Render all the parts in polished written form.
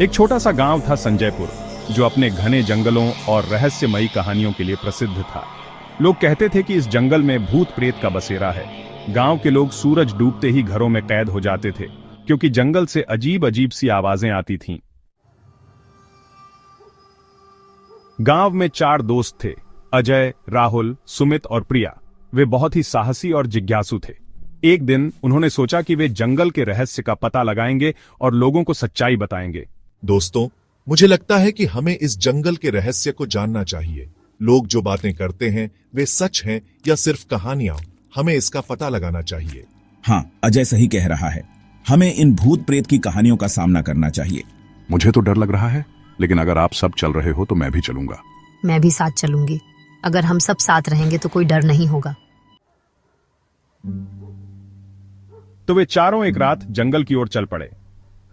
एक छोटा सा गांव था संजयपुर, जो अपने घने जंगलों और रहस्यमयी कहानियों के लिए प्रसिद्ध था। लोग कहते थे कि इस जंगल में भूत प्रेत का बसेरा है। गांव के लोग सूरज डूबते ही घरों में कैद हो जाते थे, क्योंकि जंगल से अजीब अजीब सी आवाजें आती थीं। गांव में 4 दोस्त थे, अजय, राहुल, सुमित और प्रिया। वे बहुत ही साहसी और जिज्ञासु थे। एक दिन उन्होंने सोचा कि वे जंगल के रहस्य का पता लगाएंगे और लोगों को सच्चाई बताएंगे। दोस्तों, मुझे लगता है कि हमें इस जंगल के रहस्य को जानना चाहिए। लोग जो बातें करते हैं वे सच हैं या सिर्फ कहानियां, हमें इसका पता लगाना चाहिए। हाँ, अजय सही कह रहा है। हमें इन भूत प्रेत की कहानियों का सामना करना चाहिए। मुझे तो डर लग रहा है, लेकिन अगर आप सब चल रहे हो तो मैं भी चलूंगा। मैं भी साथ चलूंगी। अगर हम सब साथ रहेंगे तो कोई डर नहीं होगा। तो वे चारों एक रात जंगल की ओर चल पड़े।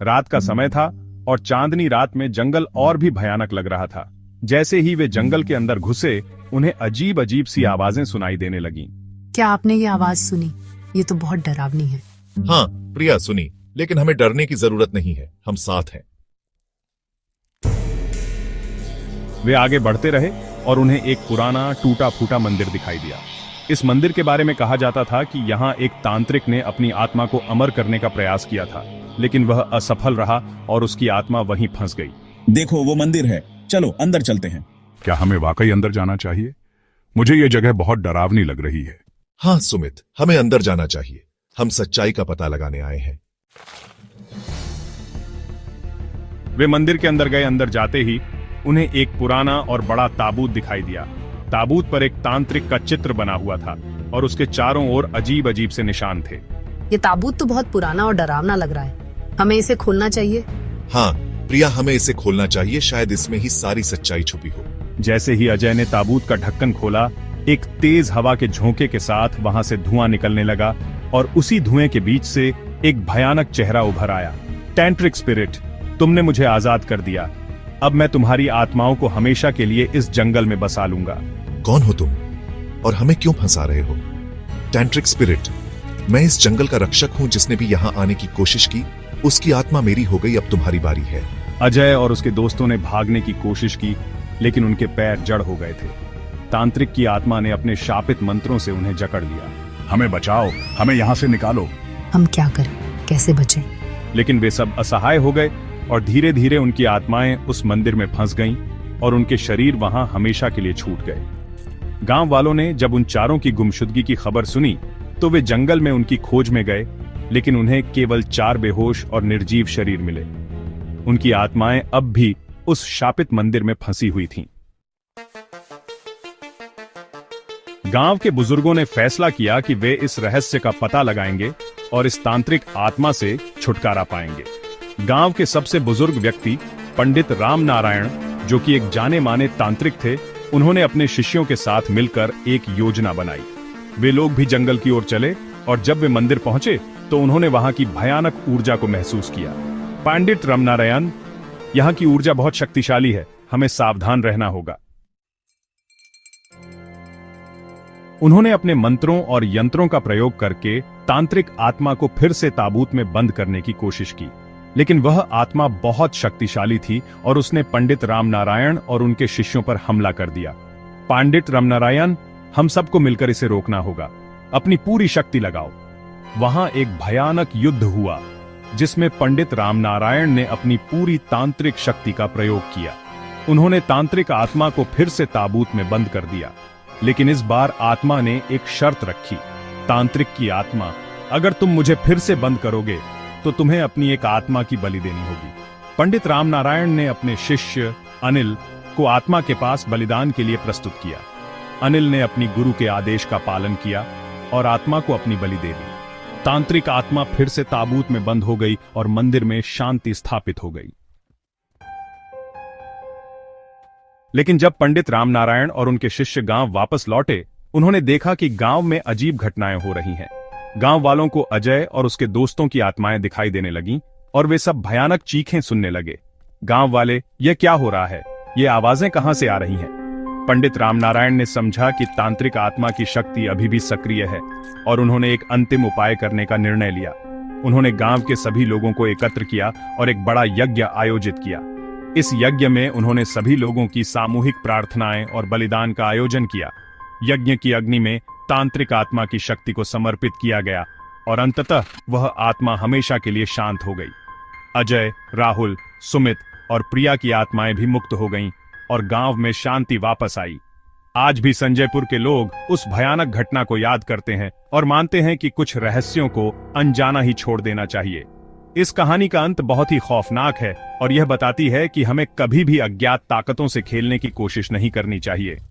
रात का समय था और चांदनी रात में जंगल और भी भयानक लग रहा था। जैसे ही वे जंगल के अंदर घुसे, उन्हें अजीब अजीब सी आवाजें सुनाई देने लगीं। क्या आपने ये आवाज सुनी? ये तो बहुत डरावनी है। हाँ प्रिया, सुनी, लेकिन हमें डरने की जरूरत नहीं है, हम साथ हैं। वे आगे बढ़ते रहे और उन्हें एक पुराना टूटा फूटा मंदिर दिखाई दिया। इस मंदिर के बारे में कहा जाता था कि यहाँ एक तांत्रिक ने अपनी आत्मा को अमर करने का प्रयास किया था, लेकिन वह असफल रहा और उसकी आत्मा वहीं फंस गई। देखो, वो मंदिर है। चलो अंदर चलते हैं। क्या हमें वाकई अंदर जाना चाहिए? मुझे ये जगह बहुत डरावनी लग रही है। हाँ सुमित, हमें अंदर जाना चाहिए। हम सच्चाई का पता लगाने आए हैं। वे मंदिर के अंदर गए। अंदर जाते ही उन्हें एक पुराना और बड़ा ताबूत दिखाई दिया। ताबूत पर एक तांत्रिक का चित्र बना हुआ था और उसके चारों ओर अजीब अजीब से निशान थे। ये ताबूत तो बहुत पुराना और डरावना लग रहा है। हमें इसे खोलना चाहिए। हाँ प्रिया, हमें इसे खोलना चाहिए। शायद इसमें ही सारी सच्चाई छुपी हो। जैसे ही अजय ने ताबूत का ढक्कन खोला, एक तेज हवा के झोंके के साथ वहां से धुआं निकलने लगा और उसी धुएं के बीच से एक भयानक चेहरा उभर आया। टैंट्रिक स्पिरिट, तुमने मुझे आजाद कर दिया। अब मैं तुम्हारी आत्माओं को हमेशा के लिए इस जंगल में बसा लूंगा। कौन हो तुम और हमें क्यों फंसा रहे हो? टैंट्रिक स्पिरिट, मैं इस जंगल का रक्षक हूं। जिसने भी यहाँ आने की कोशिश की, उसकी आत्मा मेरी हो गई। अब तुम्हारी बारी है। अजय और उसके दोस्तों ने भागने की कोशिश की, लेकिन उनके पैर जड़ हो गए थे। तांत्रिक की आत्मा ने अपने शापित मंत्रों से उन्हें जकड़ लिया। हमें बचाओ, हमें यहाँ से निकालो। हम क्या करें, कैसे बचें? लेकिन वे सब असहाय हो गए और धीरे धीरे उनकी आत्माएं उस मंदिर में फंस गईं और उनके शरीर वहां हमेशा के लिए छूट गए। गांव वालों ने जब उन चारों की गुमशुदगी की खबर सुनी, तो वे जंगल में उनकी खोज में गए, लेकिन उन्हें केवल 4 बेहोश और निर्जीव शरीर मिले। उनकी आत्माएं अब भी उस शापित मंदिर में फंसी हुई थीं। गांव के बुजुर्गों ने फैसला किया कि वे इस रहस्य का पता लगाएंगे और इस तांत्रिक आत्मा से छुटकारा पाएंगे। गांव के सबसे बुजुर्ग व्यक्ति पंडित राम नारायण, जो कि एक जाने माने तांत्रिक थे, उन्होंने अपने शिष्यों के साथ मिलकर एक योजना बनाई। वे लोग भी जंगल की ओर चले और जब वे मंदिर पहुंचे तो उन्होंने वहां की भयानक ऊर्जा को महसूस किया। पंडित रामनारायण, यहाँ की ऊर्जा बहुत शक्तिशाली है, हमें सावधान रहना होगा। उन्होंने अपने मंत्रों और यंत्रों का प्रयोग करके तांत्रिक आत्मा को फिर से ताबूत में बंद करने की कोशिश की, लेकिन वह आत्मा बहुत शक्तिशाली थी और उसने पंडित रामनारायण और उनके शिष्यों पर हमला कर दिया। पंडित रामनारायण, हम सबको मिलकर इसे रोकना होगा। अपनी पूरी शक्ति लगाओ। वहां एक भयानक युद्ध हुआ, जिसमें पंडित रामनारायण ने अपनी पूरी तांत्रिक शक्ति का प्रयोग किया। उन्होंने तांत्रिक आत्मा को फिर से ताबूत में बंद कर दिया, लेकिन इस बार आत्मा ने एक शर्त रखी। तांत्रिक की आत्मा, अगर तुम मुझे फिर से बंद करोगे तो तुम्हें अपनी एक आत्मा की बलि देनी होगी। पंडित रामनारायण ने अपने शिष्य अनिल को आत्मा के पास बलिदान के लिए प्रस्तुत किया। अनिल ने अपनी गुरु के आदेश का पालन किया और आत्मा को अपनी बलि दे दी। तांत्रिक आत्मा फिर से ताबूत में बंद हो गई और मंदिर में शांति स्थापित हो गई। लेकिन जब पंडित रामनारायण और उनके शिष्य गांव वापस लौटे, उन्होंने देखा कि गांव में अजीब घटनाएं हो रही हैं। गांव वालों को अजय और उसके दोस्तों की आत्माएं दिखाई देने लगीं और वे सब भयानक चीखें सुनने लगे। गांव वाले, यह क्या हो रहा है? ये आवाजें कहां से आ रही हैं? पंडित रामनारायण ने समझा कि तांत्रिक आत्मा की शक्ति अभी भी सक्रिय है और उन्होंने एक अंतिम उपाय करने का निर्णय लिया। उन्होंने गांव के सभी लोगों को एकत्र किया और एक बड़ा यज्ञ आयोजित किया। इस यज्ञ में उन्होंने सभी लोगों की सामूहिक प्रार्थनाएं और बलिदान का आयोजन किया। यज्ञ की अग्नि में तांत्रिक आत्मा की शक्ति को समर्पित किया गया और अंततः वह आत्मा हमेशा के लिए शांत हो गई। अजय, राहुल, सुमित और प्रिया की आत्माएं भी मुक्त हो गईं और गांव में शांति वापस आई। आज भी संजयपुर के लोग उस भयानक घटना को याद करते हैं और मानते हैं कि कुछ रहस्यों को अनजाना ही छोड़ देना चाहिए। इस कहानी का अंत बहुत ही खौफनाक है और यह बताती है कि हमें कभी भी अज्ञात ताकतों से खेलने की कोशिश नहीं करनी चाहिए।